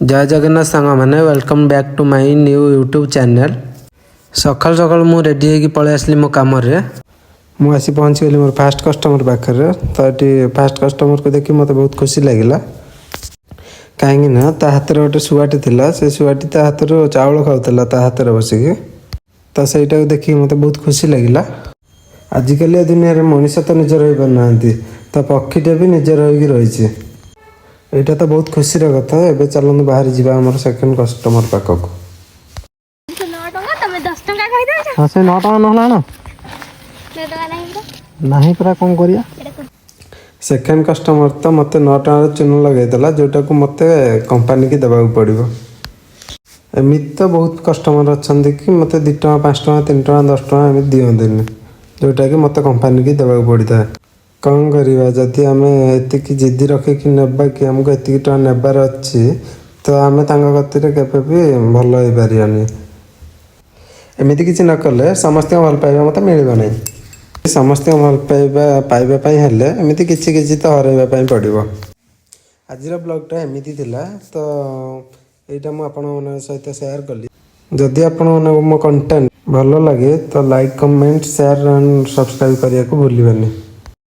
जय जगन्नाथ सांग मैंने welcome back to my new YouTube channel. सकाल सकाल मु रेडी होगी पलि आसली मो कम मुझे पहुँची गली मोर फास्ट कस्टमर पाखे। तो ये फास्ट कस्टमर को देखी मत बहुत खुशी लगे कहीं ना ता हाथ में गोटे शुआटी थी से शुआटी ता हाथ चाउल खाऊला ता हाथ में बसिकी। तो सहीटा देखिए मत बहुत खुशी लगे। आजिकल दुनिया में मनीष तो निज रही पारना तो पक्षीटे भी निज रही यहाँ तो बहुत खुशी कथा। एवं चलते बाहर जावा आम सेकेंड कस्टमर पाखक। हाँ से 9 टका ना नहीं पूरा कौन करिया सेकेंड कस्टमर तो मत 9 टकर चिन्ह लगेदेला जोटा को मत कंपनी की देवाक पड़ो। एमती तो बहुत कस्टमर अच्छा कि मत 2 टका 5 टका 3 टका 10 टका एम दिखती जोटा कि मत कंपनी की देवाक पड़ता है। कौन करवा जदि आम एति जिद्दी रखिकी नेबा कि आमको एति टका नेबार अच्छी तो आम गति केवे भी भल हो पारानी। एमती किसी न कले समस्त भल पाइबा मत मिलना ना। समस्त भल पाइबा हेले एमती किसी तो हरैबा पड़ो। आज ब्लॉगटा एमती थिला तो यहाँ मुझे सहित शेयर कली। जदि आपण मो कंटेंट भल लगे तो like comment share and subscribe करने को भूलिबानी।